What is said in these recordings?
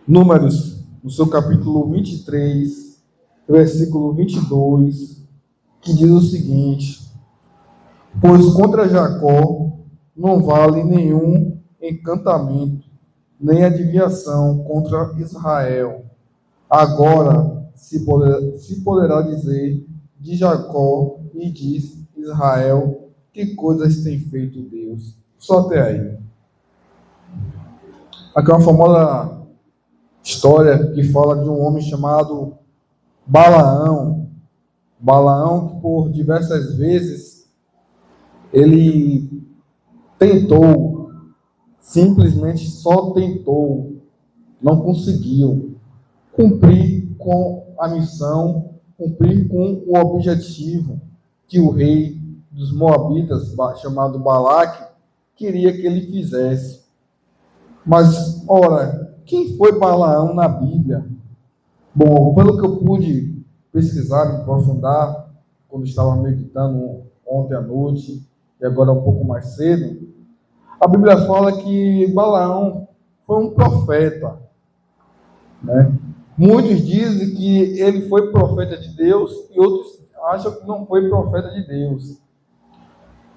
Números, no seu capítulo 23, versículo 22, que diz o seguinte: Pois contra Jacó não vale nenhum encantamento, nem adivinhação contra Israel. Agora se poderá dizer de Jacó e de Israel, que coisas tem feito Deus. Só até aí. Aqui é uma famosa história que fala de um homem chamado Balaão. Balaão, que por diversas vezes ele tentou, simplesmente só tentou, não conseguiu cumprir com a missão, cumprir com o objetivo que o rei dos Moabitas, chamado Balaque, queria que ele fizesse. Mas, ora, quem foi Balaão na Bíblia? Bom, pelo que eu pude pesquisar, me aprofundar, quando estava meditando ontem à noite, e agora um pouco mais cedo, a Bíblia fala que Balaão foi um profeta, né? Muitos dizem que ele foi profeta de Deus e outros acham que não foi profeta de Deus.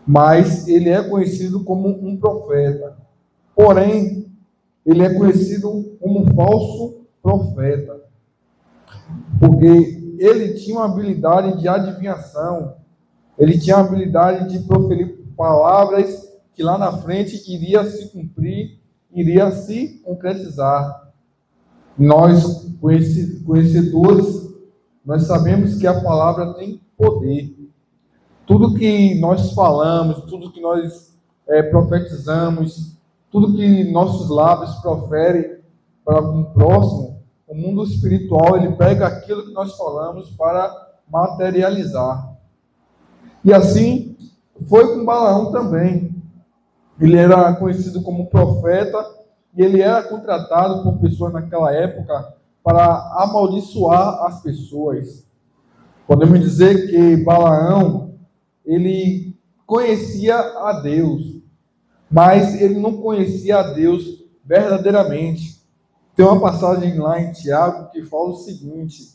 Mas ele é conhecido como um profeta. Porém, ele é conhecido como um falso profeta. Porque ele tinha uma habilidade de adivinhação. Ele tinha a habilidade de proferir palavras que lá na frente iria se cumprir, iria se concretizar. Nós, conhecedores, nós sabemos que a palavra tem poder. Tudo que nós falamos, tudo que nós profetizamos, tudo que nossos lábios proferem para o próximo, o mundo espiritual, ele pega aquilo que nós falamos para materializar. E assim foi com Balaão também. Ele era conhecido como profeta e ele era contratado por pessoas naquela época para amaldiçoar as pessoas. Podemos dizer que Balaão, ele conhecia a Deus, mas ele não conhecia a Deus verdadeiramente. Tem uma passagem lá em Tiago que fala o seguinte: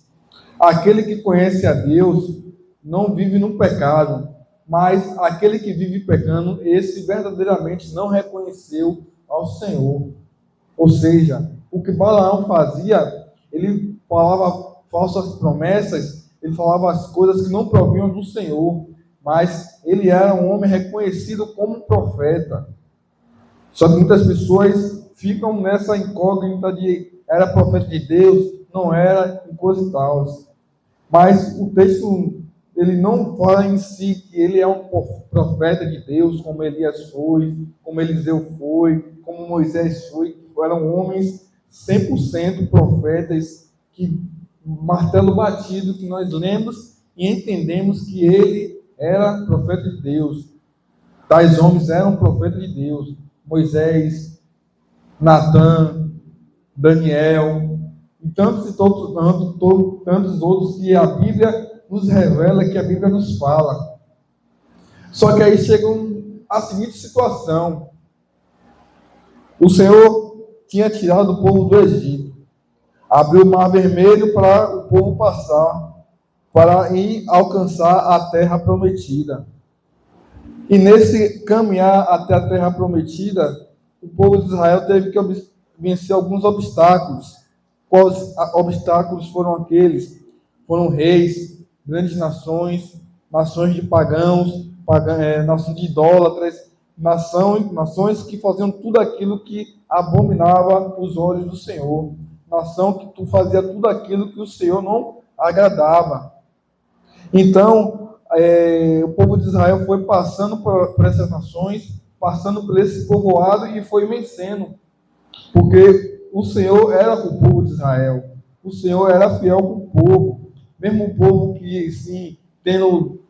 aquele que conhece a Deus não vive no pecado, mas aquele que vive pecando, esse verdadeiramente não reconheceu ao Senhor. Ou seja, o que Balaão fazia, ele falava falsas promessas, ele falava as coisas que não provinham do Senhor, mas ele era um homem reconhecido como um profeta. Só que muitas pessoas ficam nessa incógnita de era profeta de Deus, não era, e coisa e tal. Mas o texto, ele não fala em si que ele é um profeta de Deus, como Elias foi, como Eliseu foi, como Moisés foi, que eram homens 100% profetas, que martelo batido, que nós lemos e entendemos que ele era profeta de Deus. Tais homens eram profetas de Deus. Moisés, Natã, Daniel, e tantos outros que a Bíblia nos revela, que a Bíblia nos fala. Só que aí chega a seguinte situação: o Senhor tinha tirado o povo do Egito, abriu o mar vermelho para o povo passar, para ir alcançar a terra prometida. E nesse caminhar até a terra prometida, o povo de Israel teve que vencer alguns obstáculos. Quais obstáculos foram aqueles? Foram reis, grandes nações, nações de pagãos, nações de idólatras, nações que faziam tudo aquilo que abominava os olhos do Senhor. Nação que fazia tudo aquilo que o Senhor não agradava. Então, o povo de Israel foi passando por essas nações, passando por esse povoado e foi vencendo. Porque o Senhor era com o povo de Israel. O Senhor era fiel com o povo. Mesmo o povo que, sim, tendo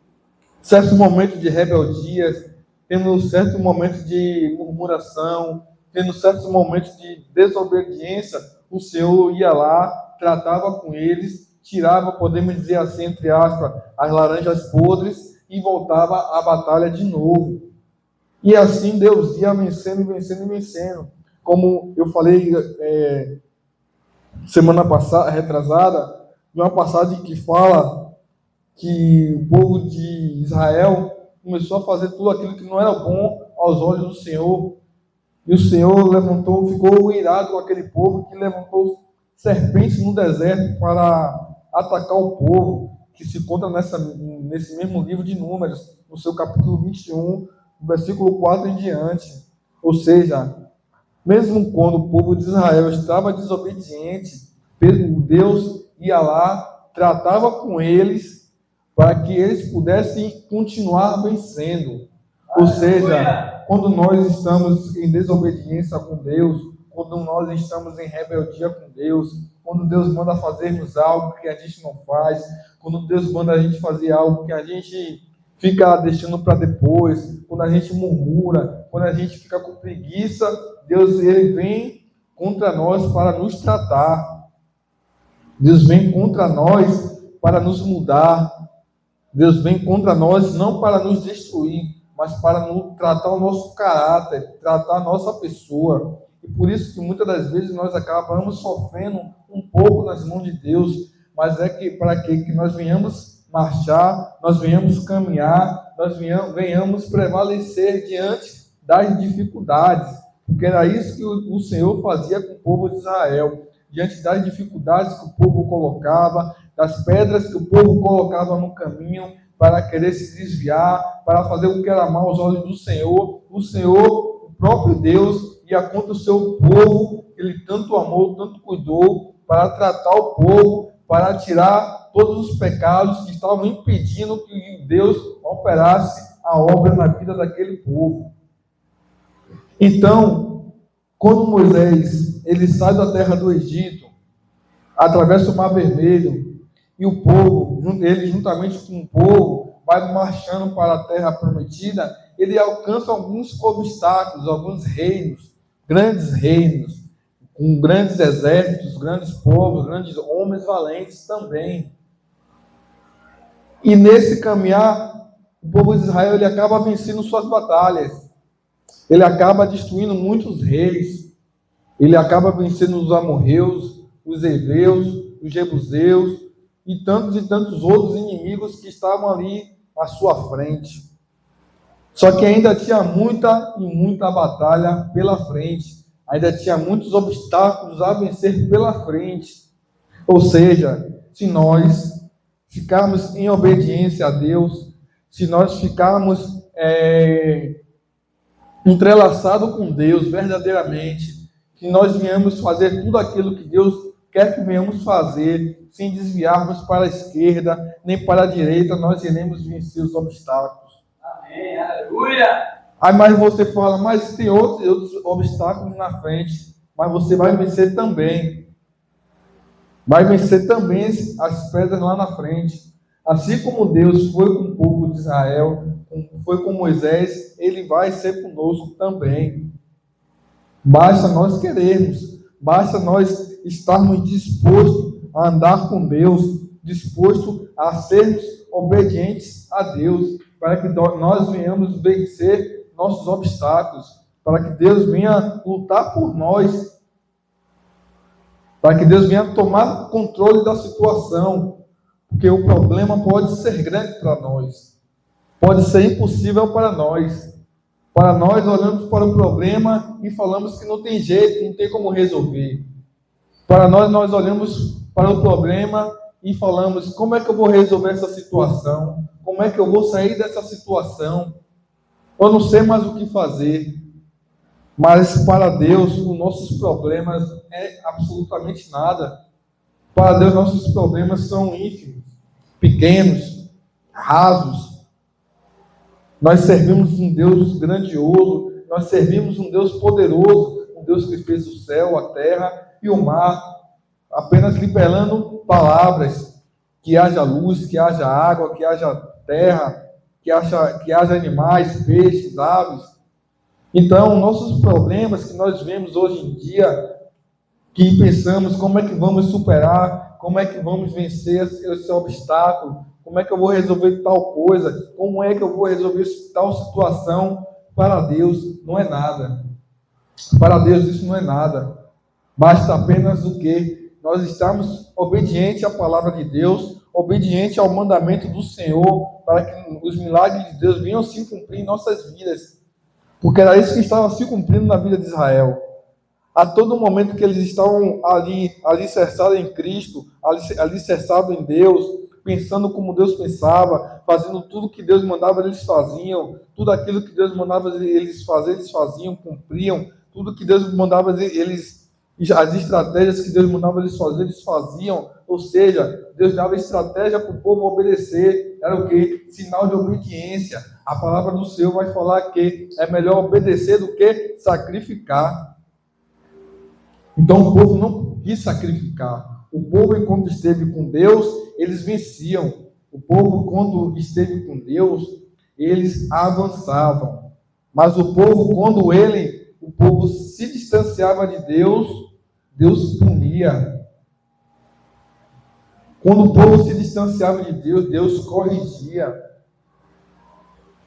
certos momentos de rebeldia, tendo certos momentos de murmuração, tendo certos momentos de desobediência, o Senhor ia lá, tratava com eles, tirava, podemos dizer assim, entre aspas, as laranjas podres e voltava à batalha de novo. E assim Deus ia vencendo, vencendo e vencendo. Como eu falei semana passada, retrasada, de uma passagem que fala que o povo de Israel começou a fazer tudo aquilo que não era bom aos olhos do Senhor. E o Senhor levantou, ficou irado com aquele povo que levantou serpentes no deserto para atacar o povo, que se encontra nesse mesmo livro de Números, no seu capítulo 21, versículo 4 em diante. Ou seja, mesmo quando o povo de Israel estava desobediente, Deus ia lá, tratava com eles, para que eles pudessem continuar vencendo. Ou seja, quando nós estamos em desobediência com Deus, quando nós estamos em rebeldia com Deus, quando Deus manda fazermos algo que a gente não faz, quando Deus manda a gente fazer algo que a gente fica deixando para depois, quando a gente murmura, quando a gente fica com preguiça, Deus ele vem contra nós para nos tratar. Deus vem contra nós para nos mudar. Deus vem contra nós não para nos destruir, mas para tratar o nosso caráter, tratar a nossa pessoa. E por isso que muitas das vezes nós acabamos sofrendo um pouco nas mãos de Deus, mas é que para que nós venhamos marchar, nós venhamos caminhar, nós venhamos prevalecer diante das dificuldades, porque era isso que o Senhor fazia com o povo de Israel, diante das dificuldades que o povo colocava, das pedras que o povo colocava no caminho para querer se desviar, para fazer o que era mal aos olhos do Senhor. O Senhor, o próprio Deus, ia contra o seu povo, ele tanto amou, tanto cuidou, para tratar o povo, para tirar todos os pecados que estavam impedindo que Deus operasse a obra na vida daquele povo. Então, quando Moisés ele sai da terra do Egito, atravessa o Mar Vermelho, e o povo, ele juntamente com o povo, vai marchando para a terra prometida, ele alcança alguns obstáculos, alguns reinos, com grandes exércitos, grandes povos, grandes homens valentes também. E nesse caminhar, o povo de Israel ele acaba vencendo suas batalhas. Ele acaba destruindo muitos reis. Ele acaba vencendo os amorreus, os heveus, os jebuseus e tantos outros inimigos que estavam ali à sua frente. Só que ainda tinha muita e muita batalha pela frente. Ainda tinha muitos obstáculos a vencer pela frente. Ou seja, se nós ficarmos em obediência a Deus, se nós ficarmos entrelaçados com Deus verdadeiramente, que nós venhamos fazer tudo aquilo que Deus quer que venhamos fazer, sem desviarmos para a esquerda, nem para a direita, nós iremos vencer os obstáculos. Amém, aleluia! Aí mas você fala, mas tem outros obstáculos na frente, mas você vai vencer também. Vai vencer também as pedras lá na frente. Assim como Deus foi com o povo de Israel, foi com Moisés, ele vai ser conosco também. Basta nós querermos, basta nós estarmos dispostos a andar com Deus, dispostos a sermos obedientes a Deus, para que nós venhamos vencer nossos obstáculos, para que Deus venha lutar por nós, para que Deus venha tomar controle da situação, porque o problema pode ser grande para nós, pode ser impossível para nós. Para nós, olhamos para o problema e falamos que não tem jeito, não tem como resolver. Para nós olhamos para o problema e falamos, como é que eu vou resolver essa situação? Como é que eu vou sair dessa situação? Eu não sei mais o que fazer. Mas para Deus, os nossos problemas é absolutamente nada. Para Deus, nossos problemas são ínfimos, pequenos, rasos. Nós servimos um Deus grandioso, nós servimos um Deus poderoso, um Deus que fez o céu, a terra e o mar, apenas liberando palavras, que haja luz, que haja água, que haja terra, que haja animais, peixes, aves. Então, nossos problemas que nós vemos hoje em dia, que pensamos como é que vamos superar, como é que vamos vencer esse obstáculo, como é que eu vou resolver tal coisa, como é que eu vou resolver tal situação, para Deus não é nada. Para Deus isso não é nada. Basta apenas o quê? nós estamos obedientes à palavra de Deus, obedientes ao mandamento do Senhor, para que os milagres de Deus venham se cumprir em nossas vidas. Porque era isso que estava se cumprindo na vida de Israel. A todo momento que eles estavam ali, alicerçados em Cristo, alicerçados em Deus, pensando como Deus pensava, fazendo tudo que Deus mandava, eles faziam, tudo aquilo que Deus mandava eles fazer, eles faziam, cumpriam, tudo que Deus mandava as estratégias que Deus mandava eles fazer, eles faziam, ou seja, Deus dava estratégia para o povo obedecer, era o quê? Sinal de obediência. A palavra do Senhor vai falar que é melhor obedecer do que sacrificar. Então o povo não quis sacrificar. O povo, enquanto esteve com Deus, eles venciam. O povo, quando esteve com Deus, eles avançavam. Mas o povo, quando o povo se distanciava de Deus, Deus punia. Quando o povo se distanciava de Deus, Deus corrigia.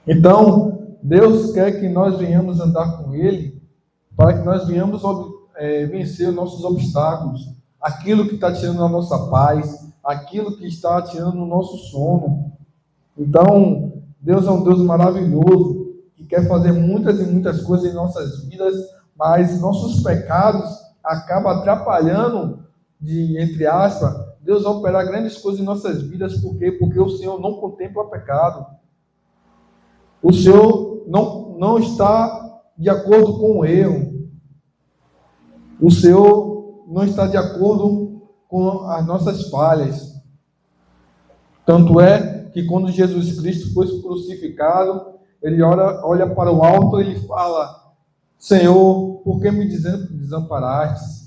Então, Deus quer que nós venhamos andar com Ele, para que nós venhamos vencer os nossos obstáculos, aquilo que está tirando a nossa paz, aquilo que está tirando o nosso sono. Então, Deus é um Deus maravilhoso, que quer fazer muitas e muitas coisas em nossas vidas, mas nossos pecados acabam atrapalhando, entre aspas, Deus operar grandes coisas em nossas vidas. Por quê? Porque o Senhor não contempla pecado. O Senhor não está de acordo com o erro. O Senhor não está de acordo com as nossas falhas. Tanto é que quando Jesus Cristo foi crucificado, ele olha para o alto e ele fala: Senhor, por que me desamparaste?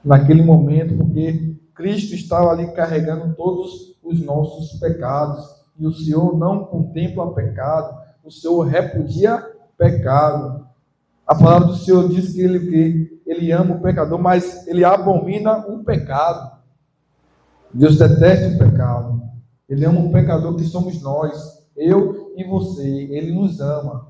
Naquele momento, porque Cristo estava ali carregando todos os nossos pecados. E o Senhor não contempla pecado. O Senhor repudia pecado. A palavra do Senhor diz que ele ama o pecador, mas ele abomina o pecado. Deus detesta o pecado. Ele ama o pecador que somos nós, eu e você. Ele nos ama.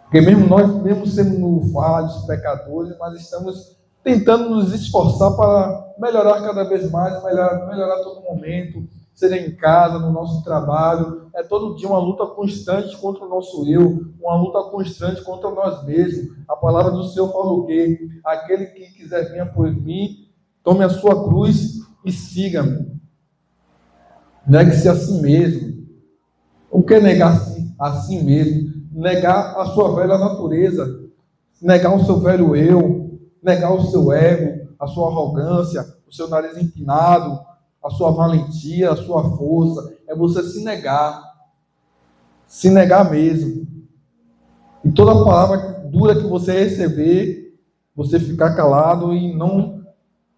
Porque mesmo sendo falhos, pecadores, mas estamos tentando nos esforçar para melhorar cada vez mais, melhorar todo momento, seja em casa, no nosso trabalho. É todo dia uma luta constante contra o nosso eu, uma luta constante contra nós mesmos. A palavra do Senhor fala o quê? Aquele que quiser vir após mim, tome a sua cruz e siga-me. Negue-se a si mesmo. O que é negar-se a si mesmo? Negar a sua velha natureza, negar o seu velho eu, negar o seu ego, a sua arrogância, o seu nariz empinado, a sua valentia, a sua força. É você se negar mesmo. E toda palavra dura que você receber, você ficar calado e não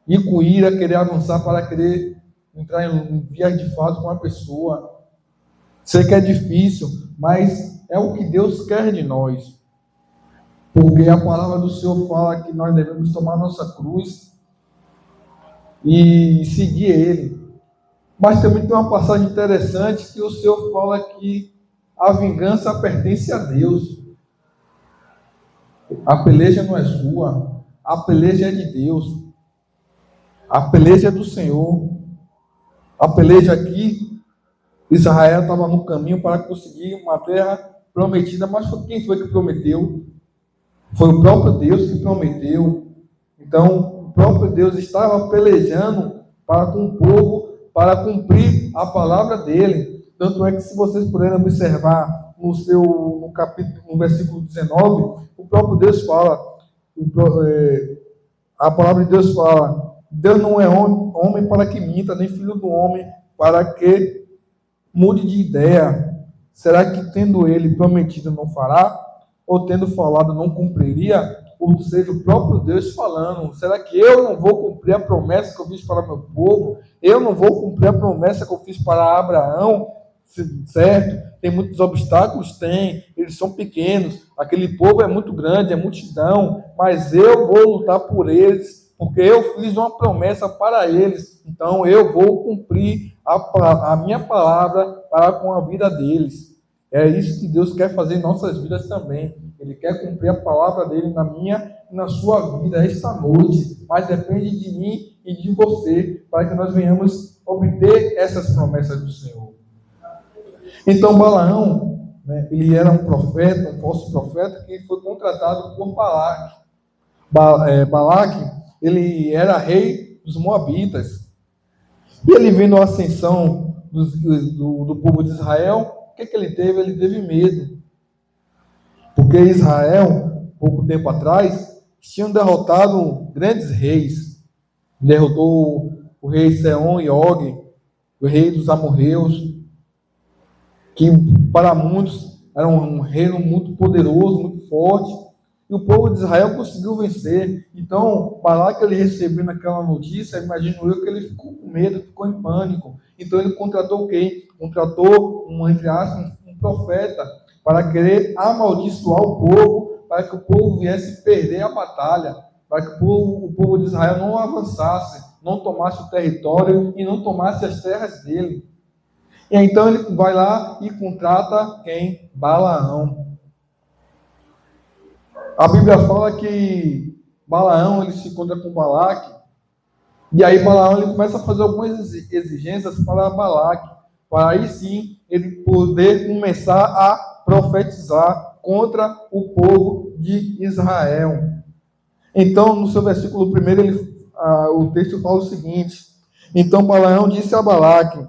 ir com ira, querer avançar para querer entrar em vias de fato com a pessoa. Sei que é difícil, mas é o que Deus quer de nós. Porque a palavra do Senhor fala que nós devemos tomar nossa cruz e seguir Ele. Mas também tem uma passagem interessante que o Senhor fala que a vingança pertence a Deus. A peleja não é sua, a peleja é de Deus. A peleja é do Senhor. A peleja aqui, Israel estava no caminho para conseguir uma terra prometida, mas quem foi que prometeu? Foi o próprio Deus que prometeu. Então, o próprio Deus estava pelejando com o povo para cumprir a palavra dele. Tanto é que, se vocês puderem observar no capítulo, no versículo 19, o próprio Deus fala, a palavra de Deus fala: Deus não é homem para que minta, nem filho do homem para que mude de ideia. Será que, tendo ele prometido, não fará? Ou tendo falado, não cumpriria? Ou seja, o próprio Deus falando: será que eu não vou cumprir a promessa que eu fiz para meu povo? Eu não vou cumprir a promessa que eu fiz para Abraão? Certo? Tem muitos obstáculos? Tem. Eles são pequenos. Aquele povo é muito grande, é multidão. Mas eu vou lutar por eles, porque eu fiz uma promessa para eles. Então eu vou cumprir a minha palavra para com a vida deles. É isso que Deus quer fazer em nossas vidas também. Ele quer cumprir a palavra dele na minha e na sua vida esta noite. Mas depende de mim e de você para que nós venhamos obter essas promessas do Senhor. Então Balaão, né, ele era um profeta, um falso profeta, que foi contratado por Balaque. Balaque, ele era rei dos Moabitas. E ele vendo a ascensão do povo de Israel, o que ele teve? Ele teve medo. Porque Israel, pouco tempo atrás, tinham derrotado grandes reis. Derrotou o rei Seom e Og, o rei dos amorreus, que para muitos era um reino muito poderoso, muito forte. E o povo de Israel conseguiu vencer. Então, Balaque, ele recebendo aquela notícia, imagino eu que ele ficou com medo, ficou em pânico. Então, ele contratou quem? Contratou, entre aspas, um profeta, para querer amaldiçoar o povo, para que o povo viesse perder a batalha, para que o povo de Israel não avançasse, não tomasse o território e não tomasse as terras dele. E então, ele vai lá e contrata quem? Balaão. A Bíblia fala que Balaão ele se encontra com Balaque, e aí Balaão ele começa a fazer algumas exigências para Balaque, para aí sim ele poder começar a profetizar contra o povo de Israel. Então, no seu versículo 1, o texto fala o seguinte: então Balaão disse a Balaque: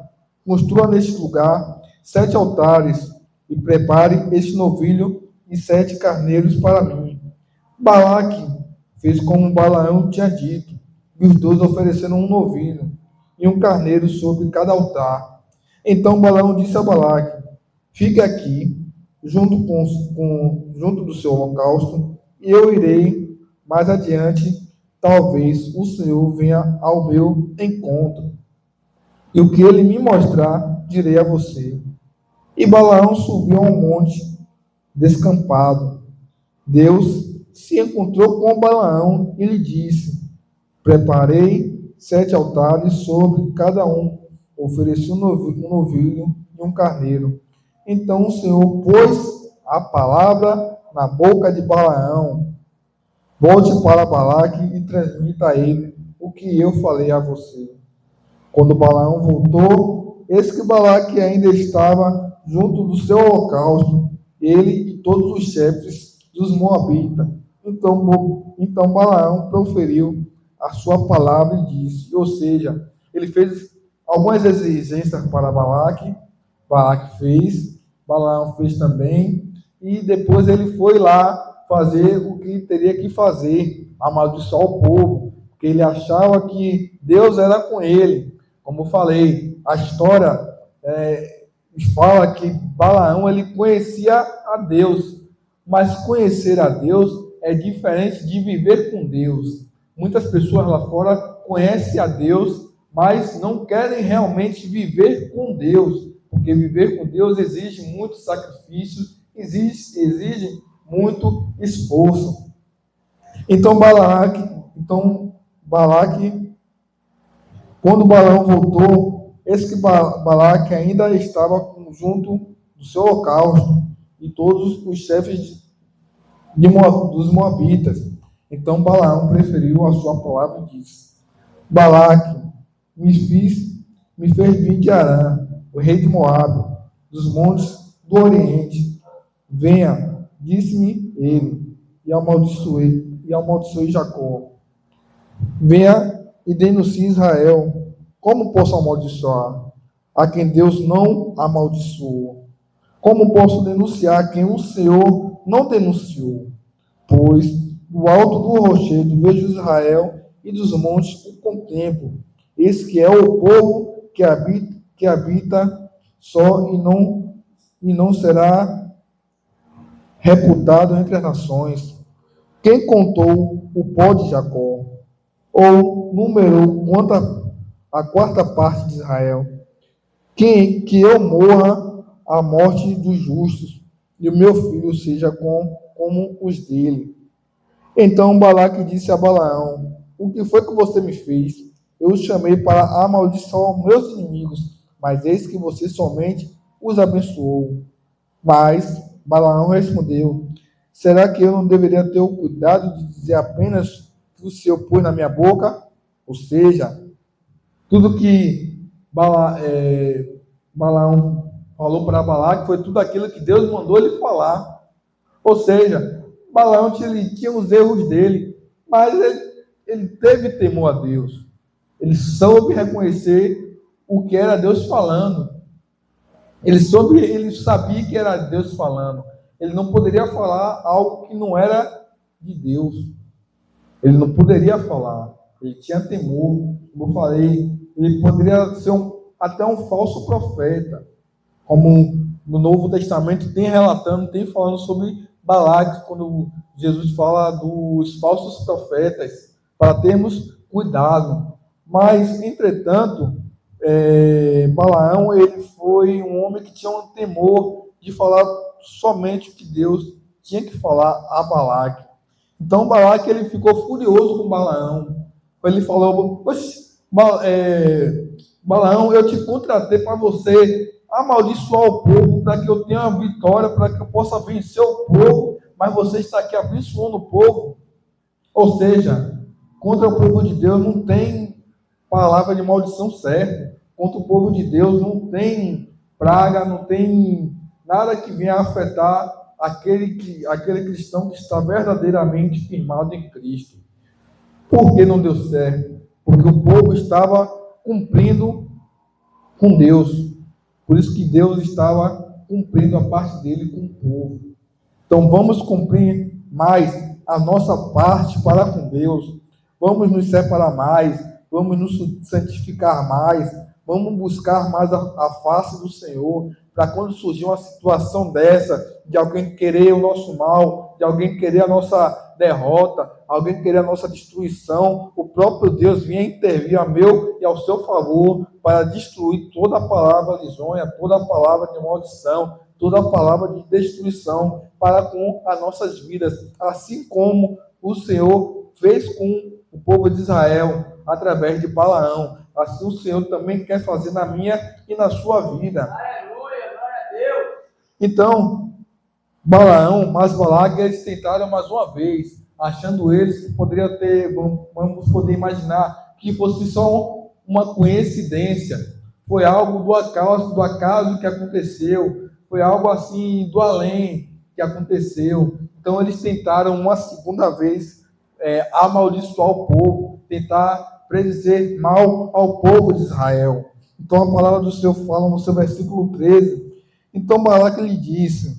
construa neste lugar 7 altares e prepare este novilho e 7 carneiros para mim. Balaque fez como Balaão tinha dito, e os dois ofereceram um novilho e um carneiro sobre cada altar. Então Balaão disse a Balaque: fique aqui, junto do seu holocausto, e eu irei mais adiante, talvez o Senhor venha ao meu encontro, e o que ele me mostrar, direi a você. E Balaão subiu a um monte descampado. Deus se encontrou com Balaão e lhe disse: preparei 7 altares, sobre cada um ofereci um novilho e um carneiro. Então o Senhor pôs a palavra na boca de Balaão: volte para Balaque e transmita a ele o que eu falei a você. Quando Balaão voltou, eis que Balaque ainda estava junto do seu holocausto, ele e todos os chefes dos Moabitas. Então Balaão proferiu a sua palavra e disse, ou seja, ele fez algumas exigências para Balaque, Balaque fez, Balaão fez também, e depois ele foi lá fazer o que teria que fazer, amaldiçoar o povo, porque ele achava que Deus era com ele. Como eu falei, a história fala que Balaão ele conhecia a Deus, mas conhecer a Deus é diferente de viver com Deus. Muitas pessoas lá fora conhecem a Deus, mas não querem realmente viver com Deus, porque viver com Deus exige muitos sacrifícios, exige muito esforço. Então Balaque, quando Balaão voltou, eis que Balaque ainda estava junto do seu holocausto e todos os chefes dos Moabitas. Então Balaão preferiu a sua palavra e disse: Balaque me fez vir de Arã, o rei de Moabe, dos montes do Oriente. Venha, disse-me ele, e amaldiçoei Jacó. Venha e denuncie Israel. Como posso amaldiçoar a quem Deus não amaldiçoou? Como posso denunciar quem o Senhor não denunciou? Pois do alto do rochedo vejo Israel e dos montes o contemplo. Esse que é o povo que habita só e não será reputado entre as nações. Quem contou o pó de Jacó? Ou numerou quanto a 4ª parte de Israel? Que eu morra a morte dos justos, e o meu filho seja como os dele. Então Balaque disse a Balaão: o que foi que você me fez? Eu os chamei para amaldiçoar meus inimigos, mas eis que você somente os abençoou. Mas Balaão respondeu: Será que eu não deveria ter o cuidado de dizer apenas que o Senhor pôs na minha boca? Ou seja, tudo que Balaão falou para Balaque foi tudo aquilo que Deus mandou ele falar. Ou seja, Balaão tinha os erros dele, mas ele teve temor a Deus. Ele soube reconhecer o que era Deus falando. Ele sabia que era Deus falando. Ele não poderia falar algo que não era de Deus. Ele não poderia falar. Ele tinha temor. Como eu falei, ele poderia ser até um falso profeta. Como no Novo Testamento tem falando sobre Balaque, quando Jesus fala dos falsos profetas, para termos cuidado. Mas, entretanto, Balaão, ele foi um homem que tinha um temor de falar somente o que Deus tinha que falar a Balaque. Então, Balaque, ele ficou furioso com Balaão. Ele falou: Balaão, eu te contratei para você amaldiçoar o povo, para que eu tenha uma vitória, para que eu possa vencer o povo, mas você está aqui abençoando o povo. Ou seja, contra o povo de Deus não tem palavra de maldição certa. Contra o povo de Deus não tem praga, não tem nada que venha afetar aquele cristão que está verdadeiramente firmado em Cristo. Por que não deu certo? Porque o povo estava cumprindo com Deus. Por isso que Deus estava cumprindo a parte dele com o povo. Então vamos cumprir mais a nossa parte para com Deus. Vamos nos separar mais, vamos nos santificar mais, vamos buscar mais a face do Senhor, para quando surgir uma situação dessa, de alguém querer o nosso mal, de alguém querer a nossa derrota, alguém querer a nossa destruição, o próprio Deus vinha intervir a meu e ao seu favor para destruir toda a palavra lisonha, toda a palavra de maldição, toda a palavra de destruição para com as nossas vidas, assim como o Senhor fez com o povo de Israel através de Balaão. Assim o Senhor também quer fazer na minha e na sua vida. Aleluia, glória a Deus. Então, Balaão, mas Balaque, eles tentaram mais uma vez, achando eles que poderia ter, vamos poder imaginar, que fosse só uma coincidência. Foi algo do acaso que aconteceu. Foi algo assim do além que aconteceu. Então eles tentaram uma segunda vez amaldiçoar o povo, tentar predizer mal ao povo de Israel. Então a palavra do Senhor fala no seu versículo 13. Então Balaque lhe disse: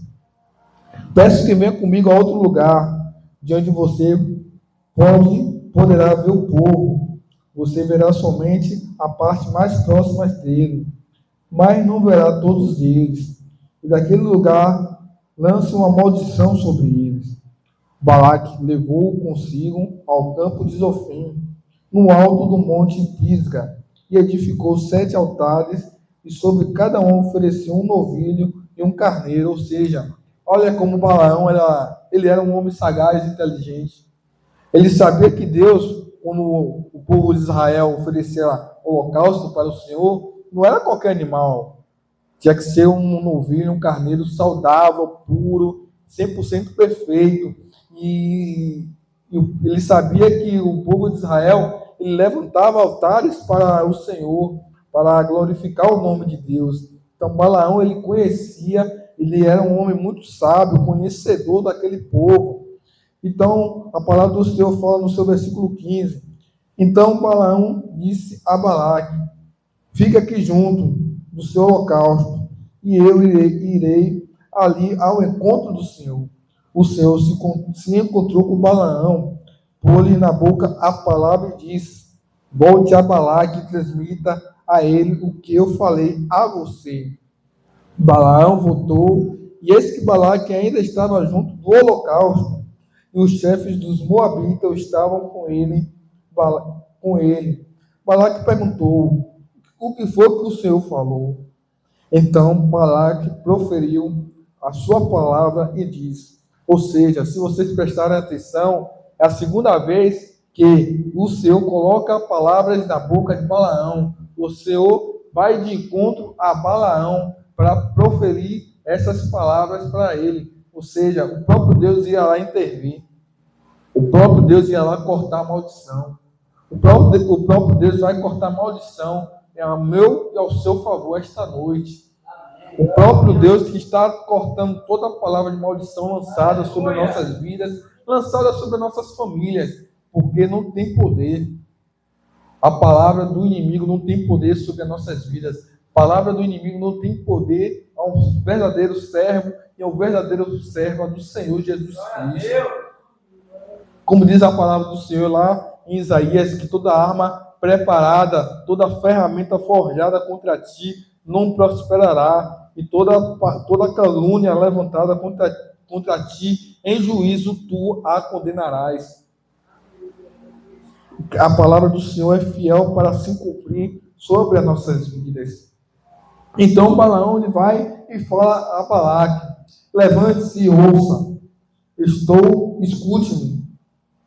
peço que venha comigo a outro lugar, de onde você poderá ver o povo. Você verá somente a parte mais próxima dele, mas não verá todos eles. E daquele lugar lança uma maldição sobre eles. Balaque levou-o consigo ao campo de Zofim, no alto do monte Pisga, e edificou 7 altares, e sobre cada um ofereceu um novilho e um carneiro. Ou seja, olha como Balaão ele era um homem sagaz e inteligente. Ele sabia que Deus, quando o povo de Israel oferecia holocausto para o Senhor, não era qualquer animal. Tinha que ser um novilho, um carneiro saudável, puro, 100% perfeito. E ele sabia que o povo de Israel ele levantava altares para o Senhor, para glorificar o nome de Deus. Então Balaão, ele conhecia, ele era um homem muito sábio, conhecedor daquele povo. Então a palavra do Senhor fala no seu versículo 15. Então Balaão disse a Balaque: fica aqui junto do seu holocausto, e eu irei ali ao encontro do Senhor. O Senhor se encontrou com Balaão, pôs-lhe na boca a palavra e disse: volte a Balaque e transmita a ele o que eu falei a você. Balaão voltou, e eis que Balaque ainda estava junto do holocausto, e os chefes dos moabitas estavam com ele. Balaque perguntou: o que foi que o Senhor falou? Então Balaque proferiu a sua palavra e disse. Ou seja, se vocês prestarem atenção, é a segunda vez que o Senhor coloca palavras na boca de Balaão. O Senhor vai de encontro a Balaão para proferir essas palavras para ele. Ou seja, o próprio Deus ia lá intervir. O próprio Deus ia lá cortar a maldição. O próprio Deus vai cortar a maldição ao meu e ao seu favor esta noite. O próprio Deus que está cortando toda a palavra de maldição lançada sobre nossas vidas, lançada sobre nossas famílias, porque não tem poder. A palavra do inimigo não tem poder sobre as nossas vidas. A palavra do inimigo não tem poder ao verdadeiro servo e ao verdadeiro servo do Senhor Jesus Cristo. Como diz a palavra do Senhor lá em Isaías, que toda arma preparada, toda ferramenta forjada contra ti não prosperará, e toda calúnia levantada contra ti, em juízo tu a condenarás. A palavra do Senhor é fiel para se cumprir sobre as nossas vidas. Então Balaão ele vai e fala a Balaque: levante-se e ouça,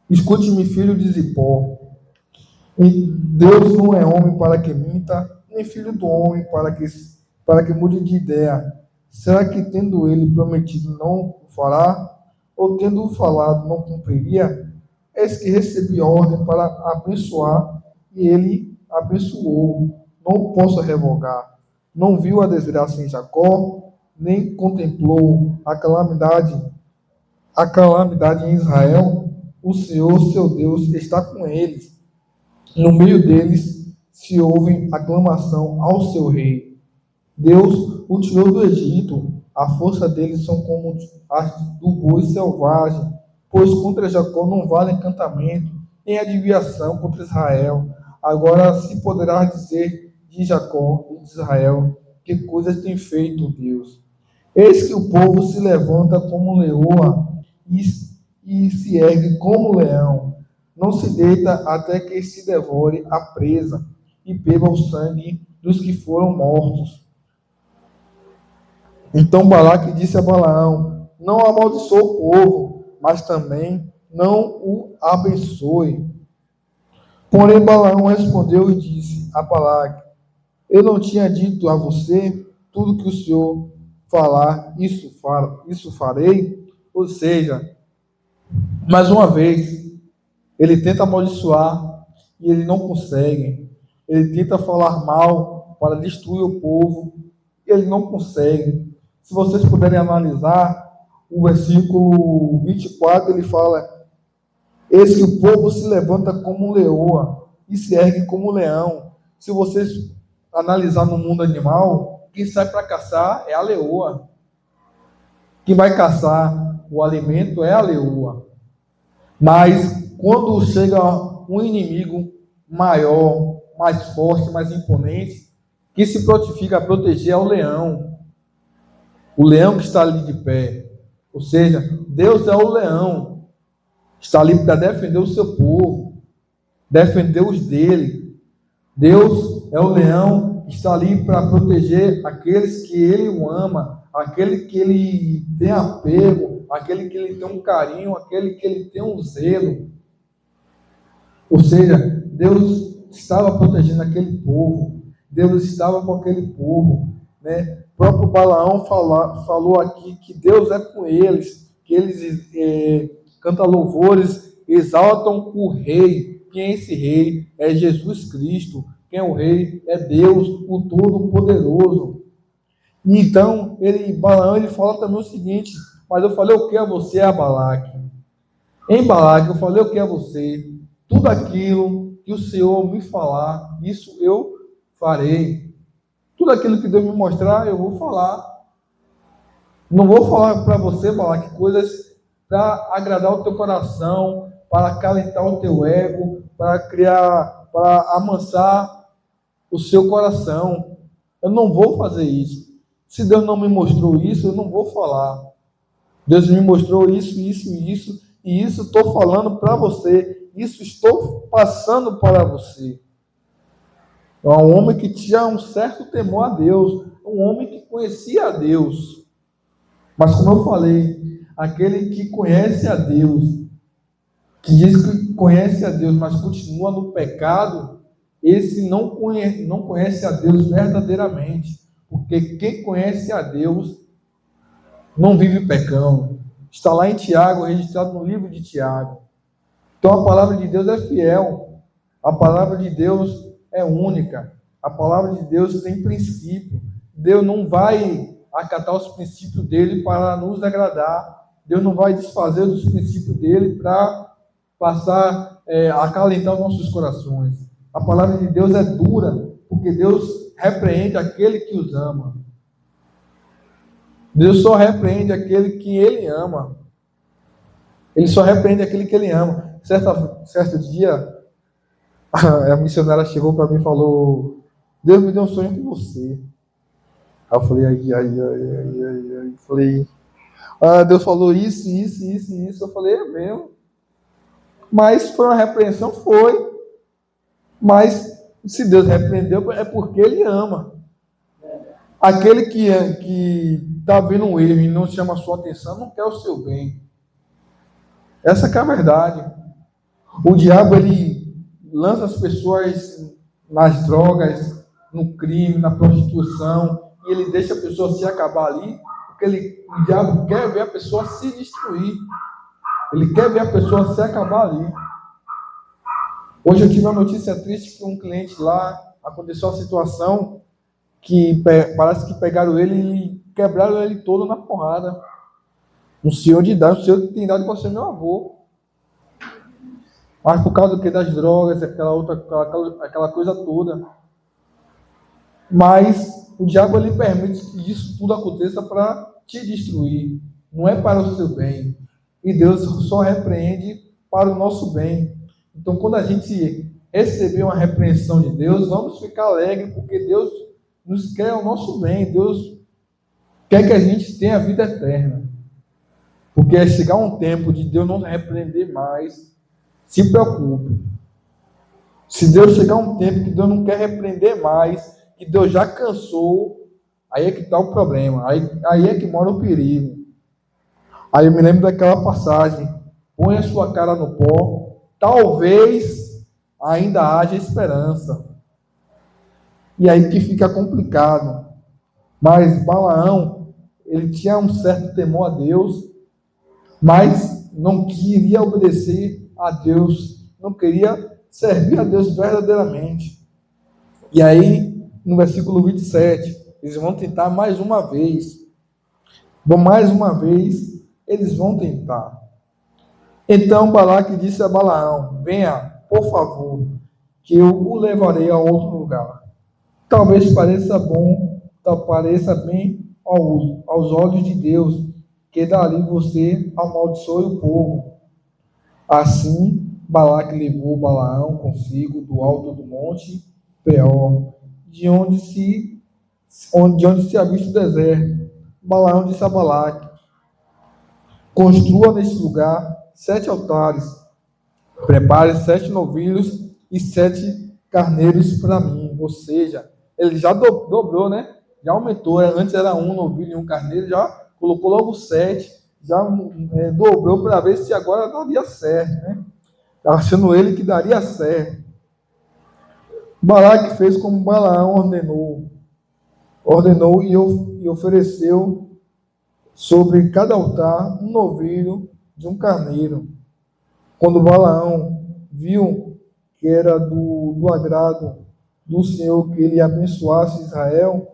escute-me, filho de Zippor. E Deus não é homem para que minta, nem filho do homem para que mude de ideia. Será que tendo ele prometido não o fará? Ou tendo falado não cumpriria? Eis que recebi ordem para abençoar, e ele abençoou. Não o posso revogar. Não viu a desgraça em Jacó, nem contemplou a calamidade em Israel. O Senhor, seu Deus, está com eles. No meio deles se ouve aclamação ao seu rei. Deus o tirou do Egito. A força deles são como as do boi selvagem, pois contra Jacó não vale encantamento, nem adivinhação contra Israel. Agora se poderá dizer de Jacó e de Israel: que coisas tem feito Deus. Eis que o povo se levanta como leoa e se ergue como leão. Não se deita até que se devore a presa e beba o sangue dos que foram mortos. Então Balaque disse a Balaão: não amaldiçoe o povo, mas também não o abençoe. Porém Balaão respondeu e disse a Balaque: eu não tinha dito a você tudo que o Senhor falar, isso farei? Ou seja, mais uma vez, ele tenta amaldiçoar e ele não consegue. Ele tenta falar mal para destruir o povo e ele não consegue. Se vocês puderem analisar, o versículo 24, ele fala: eis que o povo se levanta como leoa e se ergue como leão. Se vocês analisar no mundo animal, quem sai para caçar é a leoa. Quem vai caçar o alimento é a leoa. Mas quando chega um inimigo maior, mais forte, mais imponente, que se prontifica a proteger é o leão. O leão que está ali de pé. Ou seja, Deus é o leão. Está ali para defender o seu povo, defender os dele. Deus é o leão que está ali para proteger aqueles que ele o ama, aquele que ele tem apego, aquele que ele tem um carinho, aquele que ele tem um zelo. Ou seja, Deus estava protegendo aquele povo, Deus estava com aquele povo, né? O próprio Balaão falou aqui que Deus é com eles, que eles cantam louvores, exaltam o rei. Quem é esse rei? É Jesus Cristo. Quem é o rei? É Deus, o Todo-Poderoso. Então, Balaão ele fala também o seguinte: mas eu falei o que a você, a Balaque? Em Balaque, eu falei o que a você? Tudo aquilo que o Senhor me falar, isso eu farei. Tudo aquilo que Deus me mostrar, eu vou falar. Não vou falar para você, Balaque, coisas para agradar o teu coração, para acalentar o teu ego, para amansar o seu coração. Eu não vou fazer isso. Se Deus não me mostrou isso, eu não vou falar. Deus me mostrou isso, isso e isso, e isso estou falando para você. Isso estou passando para você. É um homem que tinha um certo temor a Deus, um homem que conhecia a Deus. Mas como eu falei, aquele que conhece a Deus, que diz que conhece a Deus, mas continua no pecado, esse não conhece a Deus verdadeiramente. Porque quem conhece a Deus não vive pecando. Está lá em Tiago, registrado no livro de Tiago. Então a palavra de Deus é fiel. A palavra de Deus é única. A palavra de Deus tem princípio. Deus não vai acatar os princípios dele para nos agradar. Deus não vai desfazer dos princípios dele para passar, acalentar os nossos corações. A palavra de Deus é dura, porque Deus repreende aquele que os ama. Deus só repreende aquele que ele ama. Ele só repreende aquele que ele ama. Certo dia, a missionária chegou para mim e falou: Deus me deu um sonho com você. Aí eu falei, ai. Falei, Deus falou isso. Eu falei, é mesmo. Mas foi uma repreensão? Foi. Mas se Deus repreendeu, é porque ele ama. Aquele que está vendo um erro e não chama a sua atenção, não quer o seu bem. Essa que é a verdade. O diabo, ele lança as pessoas nas drogas, no crime, na prostituição, e ele deixa a pessoa se acabar ali, porque o diabo quer ver a pessoa se destruir. Ele quer ver a pessoa se acabar ali. Hoje eu tive uma notícia triste que um cliente lá, aconteceu uma situação que parece que pegaram ele e quebraram ele todo na porrada. Um senhor de idade, um senhor que tem idade para ser meu avô. Mas por causa do que? Das drogas, aquela coisa toda. Mas o diabo, ele permite que isso tudo aconteça para te destruir. Não é para o seu bem. E Deus só repreende para o nosso bem. Então, quando a gente receber uma repreensão de Deus, vamos ficar alegres, porque Deus nos quer o nosso bem. Deus quer que a gente tenha a vida eterna. Porque é chegar um tempo de Deus não repreender mais, se preocupe. Se Deus chegar um tempo que Deus não quer repreender mais, que Deus já cansou, aí é que está o problema. Aí é que mora o perigo. Aí eu me lembro daquela passagem: põe a sua cara no pó, talvez ainda haja esperança. E aí que fica complicado. Mas Balaão, ele tinha um certo temor a Deus, mas não queria obedecer a Deus, não queria servir a Deus verdadeiramente. E aí, no versículo 27, eles vão tentar mais uma vez. Mais uma vez, eles vão tentar. Então Balaque disse a Balaão: venha, por favor, que eu o levarei a outro lugar. Talvez pareça bem aos olhos de Deus, que dali você amaldiçoe o povo. Assim, Balaque levou Balaão consigo do alto do monte Peor, de onde se avista o deserto. Balaão disse a Balaque: construa neste lugar 7 altares, prepare 7 novilhos e 7 carneiros para mim. Ou seja, ele já dobrou, né? Já aumentou. Antes era 1 novilho e 1 carneiro, já colocou logo 7, já dobrou para ver se agora daria certo, né? Achando ele que daria certo. Balaque fez como Balaão ordenou e ofereceu sobre cada altar um novilho de um carneiro. Quando Balaão viu que era do agrado do Senhor que ele abençoasse Israel,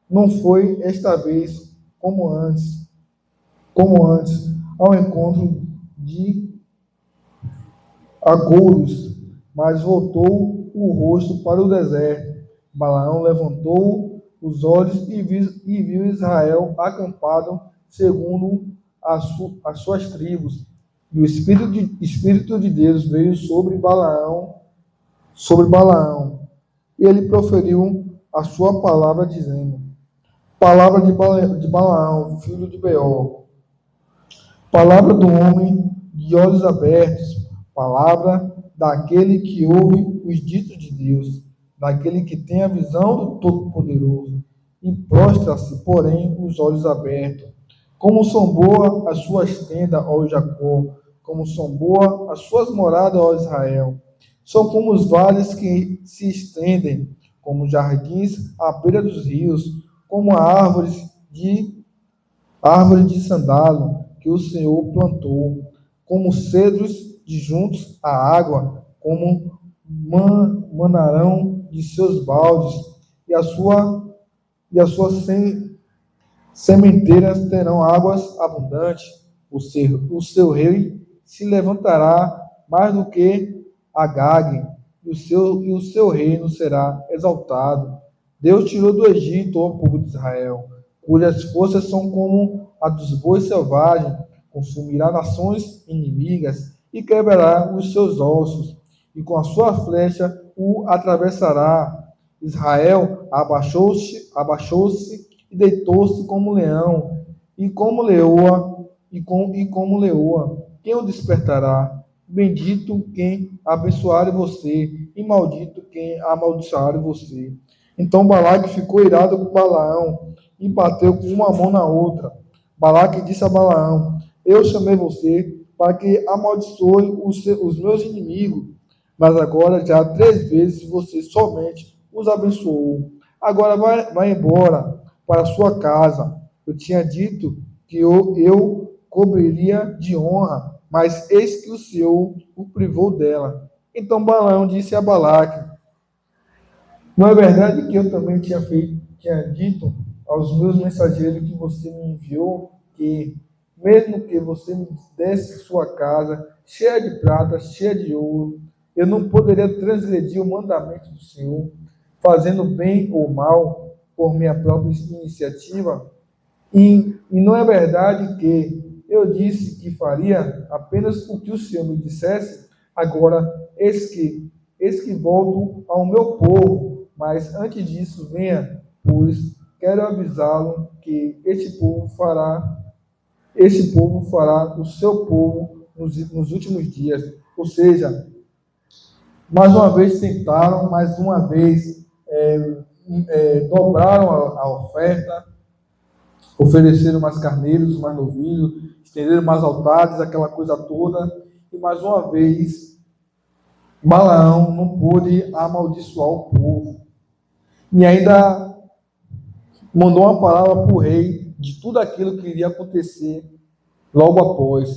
não foi esta vez como antes, ao encontro de agouros, mas voltou o rosto para o deserto. Balaão levantou os olhos e viu Israel acampado segundo as suas tribos. E o Espírito de Deus veio sobre Balaão. E ele proferiu a sua palavra, dizendo: palavra de Balaão, filho de Beor, palavra do homem de olhos abertos, palavra daquele que ouve os ditos de Deus, daquele que tem a visão do Todo-Poderoso, e prostra-se, porém, os olhos abertos. Como são boas as suas tendas, ó Jacó, como são boas as suas moradas, ó Israel. São como os vales que se estendem, como jardins à beira dos rios, como árvores de sandalo, que o Senhor plantou, como cedros de juntos à água, como manarão de seus baldes, e as suas sementeiras terão águas abundantes. O seu rei se levantará mais do que Agag, e o seu reino será exaltado. Deus tirou do Egito o povo de Israel, cujas forças são como a dos bois selvagens, consumirá nações inimigas e quebrará os seus ossos, e com a sua flecha o atravessará. Israel abaixou-se e deitou-se como leão, e como leoa, como leoa. Quem o despertará? Bendito quem abençoar você, e maldito quem amaldiçoar você. Então Balaque ficou irado com Balaão, e bateu com uma mão na outra. Balaque disse a Balaão: eu chamei você para que amaldiçoe os meus inimigos, mas agora já 3 vezes você somente os abençoou. Agora vai embora para sua casa. Eu tinha dito que eu cobriria de honra, mas eis que o Senhor o privou dela. Então Balaão disse a Balaque: não é verdade que eu também tinha dito aos meus mensageiros que você me enviou, que mesmo que você me desse sua casa cheia de prata, cheia de ouro, eu não poderia transgredir o mandamento do Senhor, fazendo bem ou mal por minha própria iniciativa? E não é verdade que eu disse que faria apenas o que o Senhor me dissesse? Agora, eis que volto ao meu povo, mas antes disso, venha, pois quero avisá-lo que este povo fará o seu povo nos últimos dias. Ou seja, mais uma vez tentaram, mais uma vez dobraram a oferta, ofereceram mais carneiros, mais novilhos, estenderam mais altares, aquela coisa toda, e mais uma vez Balaão não pôde amaldiçoar o povo. E ainda mandou uma palavra para o rei de tudo aquilo que iria acontecer logo após.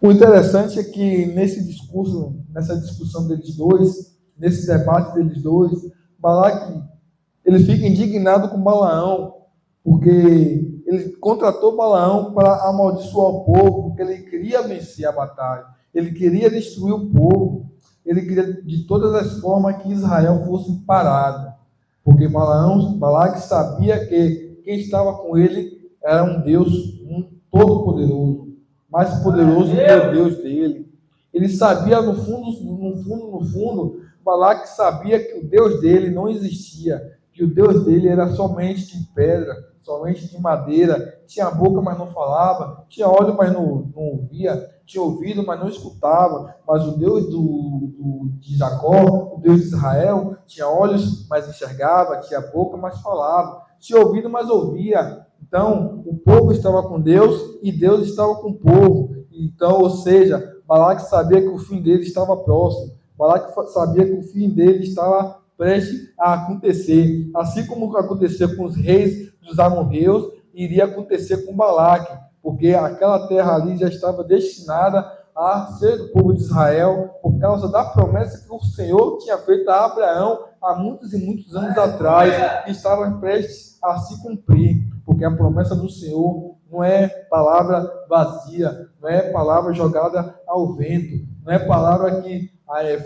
O interessante é que nessa discussão deles dois, nesse debate deles dois, Balaque, ele fica indignado com Balaão, porque ele contratou Balaão para amaldiçoar o povo, porque ele queria vencer a batalha, ele queria destruir o povo, ele queria de todas as formas que Israel fosse parado, porque Balaque sabia que quem estava com ele era um Deus todo-poderoso, mais poderoso que o Deus dele. Ele sabia no fundo, Balaque sabia que o Deus dele não existia, que o Deus dele era somente de pedra, somente de madeira, tinha boca, mas não falava, tinha olho, mas não ouvia, tinha ouvido, mas não escutava, mas o Deus de Jacó, o Deus de Israel, tinha olhos, mas enxergava, tinha boca, mas falava, tinha ouvido, mas ouvia. Então, o povo estava com Deus e Deus estava com o povo. Então, ou seja, Balaque sabia que o fim dele estava próximo. Balaque sabia que o fim dele estava prestes a acontecer. Assim como aconteceu com os reis dos amorreus, iria acontecer com Balaque, porque aquela terra ali já estava destinada a ser do povo de Israel, por causa da promessa que o Senhor tinha feito a Abraão há muitos e muitos anos atrás, que estava prestes a se cumprir, porque a promessa do Senhor não é palavra vazia, não é palavra jogada ao vento, não é palavra que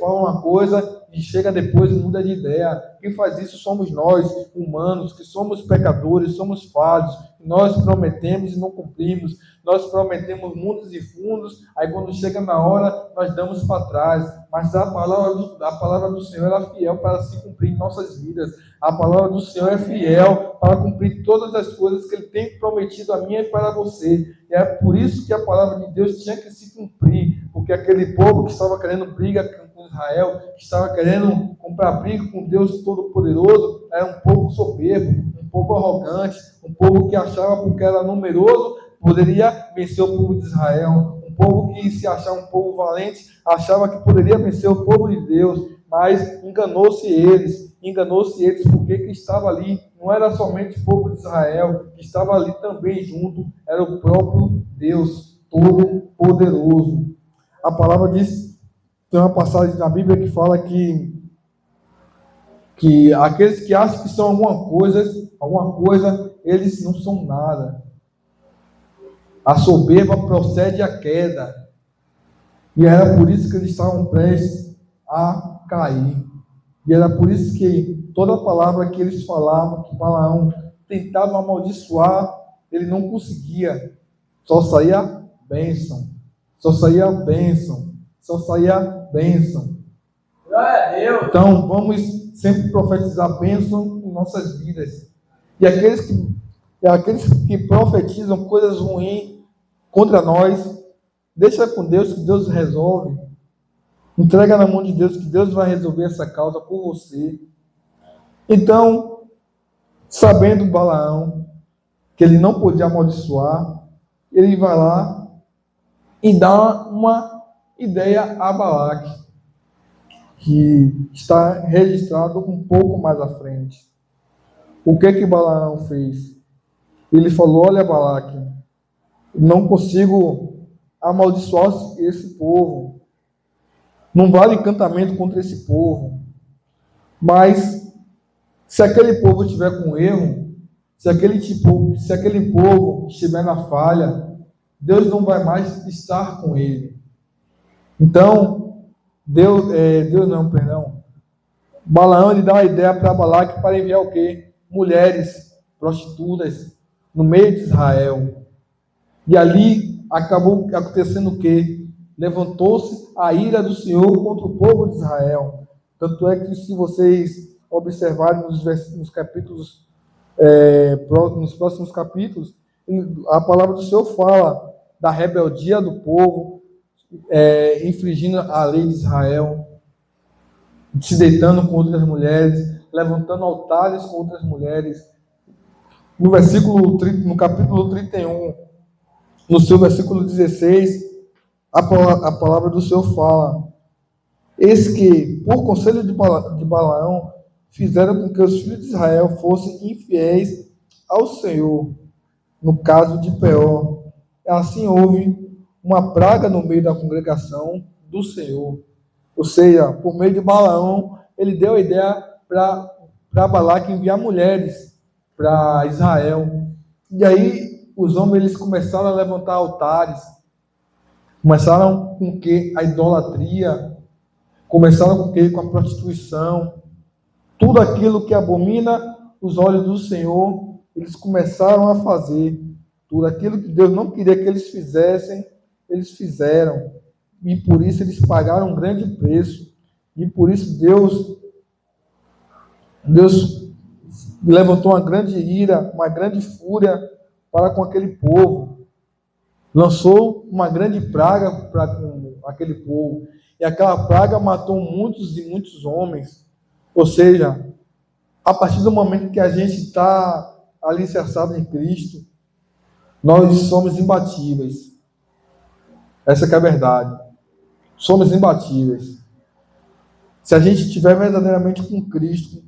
fala uma coisa e chega depois e muda de ideia. Quem faz isso somos nós, humanos, que somos pecadores, somos falhos, nós prometemos e não cumprimos, nós prometemos mundos e fundos, aí quando chega na hora, nós damos para trás, mas a palavra do Senhor é fiel para se cumprir em nossas vidas, a palavra do Senhor é fiel para cumprir todas as coisas que Ele tem prometido a mim e para você, e é por isso que a palavra de Deus tinha que se cumprir, porque aquele povo que estava querendo briga com Israel, que estava querendo comprar briga com Deus Todo-Poderoso, era um povo soberbo, um povo arrogante, um povo que achava porque era numeroso, poderia vencer o povo de Israel, um povo que se achava um povo valente, achava que poderia vencer o povo de Deus, mas enganou-se eles porque que estava ali não era somente o povo de Israel que estava ali também junto, era o próprio Deus Todo-Poderoso. A palavra diz, tem uma passagem na Bíblia que fala que aqueles que acham que são alguma coisa, eles não são nada. A soberba procede à queda. E era por isso que eles estavam prestes a cair. E era por isso que toda a palavra que eles falavam, que Balaão tentava amaldiçoar, ele não conseguia. Só saía bênção. Só saía bênção. Só saía bênção. Glória a Deus. Então, vamos sempre profetizar bênção em nossas vidas. E aqueles que profetizam coisas ruins contra nós, deixa com Deus, que Deus resolve. Entrega na mão de Deus, que Deus vai resolver essa causa por você. Então, sabendo Balaão que ele não podia amaldiçoar, ele vai lá e dá uma ideia a Balaque, que está registrado um pouco mais à frente. O que Balaão fez? Ele falou: olha, Balaque, não consigo amaldiçoar esse povo. Não vale encantamento contra esse povo. Mas, se aquele povo estiver com erro, se aquele povo estiver na falha, Deus não vai mais estar com ele. Então, Balaão, ele dá uma ideia para Balaque para enviar o quê? Mulheres prostitutas no meio de Israel. E ali acabou acontecendo o quê? Levantou-se a ira do Senhor contra o povo de Israel. Tanto é que, se vocês observarem nos capítulos, nos próximos capítulos, a palavra do Senhor fala da rebeldia do povo, infringindo a lei de Israel, se deitando com outras mulheres, levantando altares com outras mulheres. No capítulo 31, no seu versículo 16, a palavra do Senhor fala: eis que, por conselho de Balaão, fizeram com que os filhos de Israel fossem infiéis ao Senhor, no caso de Peor. Assim houve uma praga no meio da congregação do Senhor. Ou seja, por meio de Balaão, ele deu a ideia para Balaque enviar mulheres para Israel. E aí os homens, eles começaram a levantar altares, começaram com que a idolatria, começaram com que? Com a prostituição, tudo aquilo que abomina os olhos do Senhor, eles começaram a fazer. Tudo aquilo que Deus não queria que eles fizessem, eles fizeram. E por isso eles pagaram um grande preço. E por isso Deus levantou uma grande ira, uma grande fúria para com aquele povo. Lançou uma grande praga para com aquele povo. E aquela praga matou muitos e muitos homens. Ou seja, a partir do momento que a gente está alicerçado em Cristo, nós somos imbatíveis. Essa que é a verdade. Somos imbatíveis. Se a gente estiver verdadeiramente com Cristo,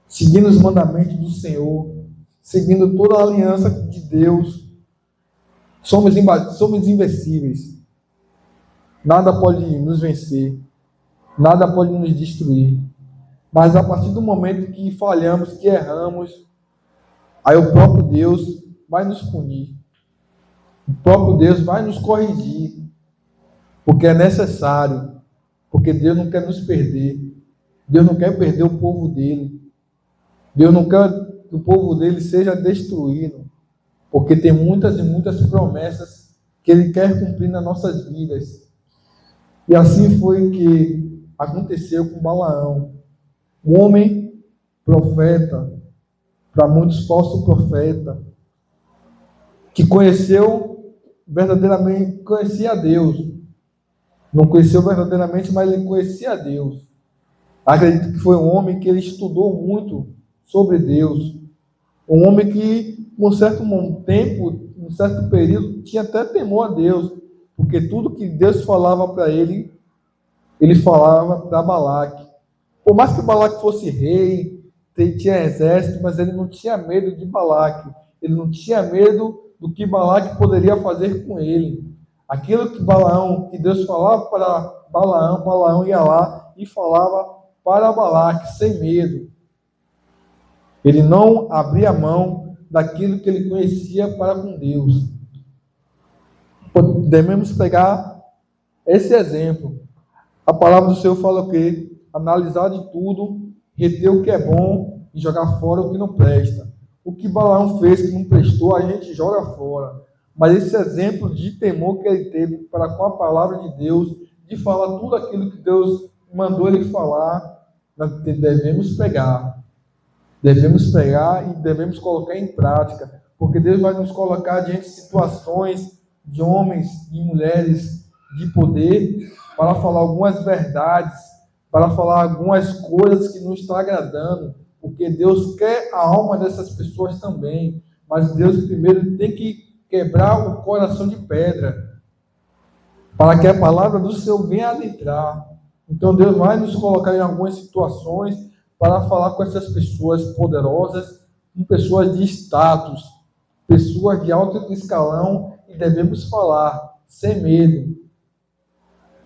seguindo os mandamentos do Senhor, seguindo toda a aliança de Deus, somos invencíveis. Nada pode nos vencer. Nada pode nos destruir. Mas a partir do momento que falhamos, que erramos, aí o próprio Deus vai nos punir. O próprio Deus vai nos corrigir. Porque é necessário. Porque Deus não quer nos perder. Deus não quer perder o povo dele. Deus não quer que o povo dele seja destruído. Porque tem muitas e muitas promessas que ele quer cumprir nas nossas vidas. E assim foi que aconteceu com Balaão. Um homem profeta, para muitos falso profeta, que conhecia a Deus. Não conheceu verdadeiramente, mas ele conhecia a Deus. Acredito que foi um homem que ele estudou muito sobre Deus. Um homem que, por um certo tempo, um certo período, tinha até temor a Deus, porque tudo que Deus falava para ele falava para Balaque. Por mais que Balaque fosse rei, tinha exército, mas ele não tinha medo de Balaque. Ele não tinha medo do que Balaque poderia fazer com ele. Aquilo que Deus falava para Balaão, Balaão ia lá e falava para Balaque, sem medo. Ele não abria mão daquilo que ele conhecia para com Deus. Devemos pegar esse exemplo. A palavra do Senhor fala o quê? Analisar de tudo, reter o que é bom e jogar fora o que não presta. O que Balaão fez que não prestou, a gente joga fora. Mas esse exemplo de temor que ele teve para com a palavra de Deus, de falar tudo aquilo que Deus mandou ele falar, nós devemos pegar. Devemos pegar e devemos colocar em prática. Porque Deus vai nos colocar diante de situações de homens e mulheres de poder para falar algumas verdades, para falar algumas coisas que não estão agradando, porque Deus quer a alma dessas pessoas também, mas Deus primeiro tem que quebrar o coração de pedra, para que a palavra do Senhor venha adentrar. Então Deus vai nos colocar em algumas situações para falar com essas pessoas poderosas, com pessoas de status, pessoas de alto escalão, e devemos falar sem medo.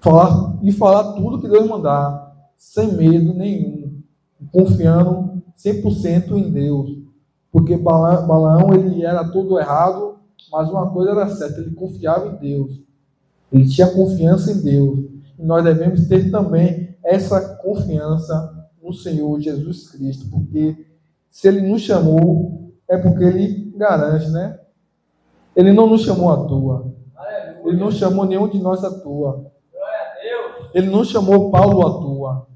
Falar tudo que Deus mandar, sem medo nenhum, confiando 100% em Deus. Porque Balaão, ele era todo errado, mas uma coisa era certa, ele confiava em Deus. Ele tinha confiança em Deus. E nós devemos ter também essa confiança no Senhor Jesus Cristo, porque se Ele nos chamou, é porque Ele garante, né? Ele não nos chamou à toa. Ele não chamou nenhum de nós à toa. Ele não chamou Paulo à toa.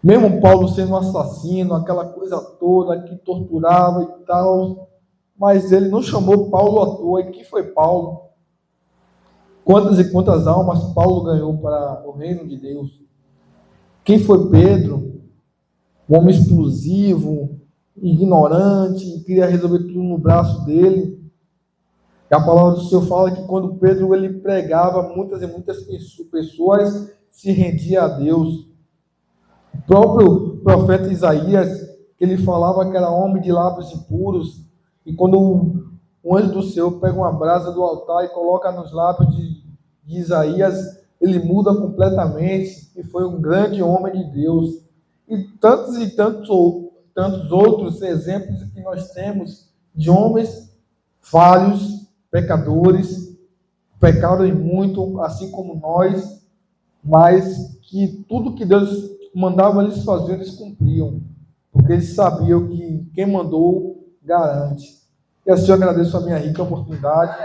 Mesmo Paulo sendo um assassino, aquela coisa toda que torturava e tal, mas ele não chamou Paulo à toa. E quem foi Paulo? Quantas e quantas almas Paulo ganhou para o reino de Deus? Quem foi Pedro? Um homem explosivo, ignorante, queria resolver tudo no braço dele. E a palavra do Senhor fala que quando Pedro ele pregava, muitas e muitas pessoas se rendiam a Deus. O próprio profeta Isaías, que ele falava que era homem de lábios impuros, e quando o anjo do Senhor pega uma brasa do altar e coloca nos lábios de Isaías, ele muda completamente e foi um grande homem de Deus. E tantos outros exemplos que nós temos de homens falhos, pecadores, pecaram muito, assim como nós, mas que tudo que Deus mandava eles fazer, eles cumpriam, porque eles sabiam que quem mandou garante. E assim eu agradeço a minha rica oportunidade.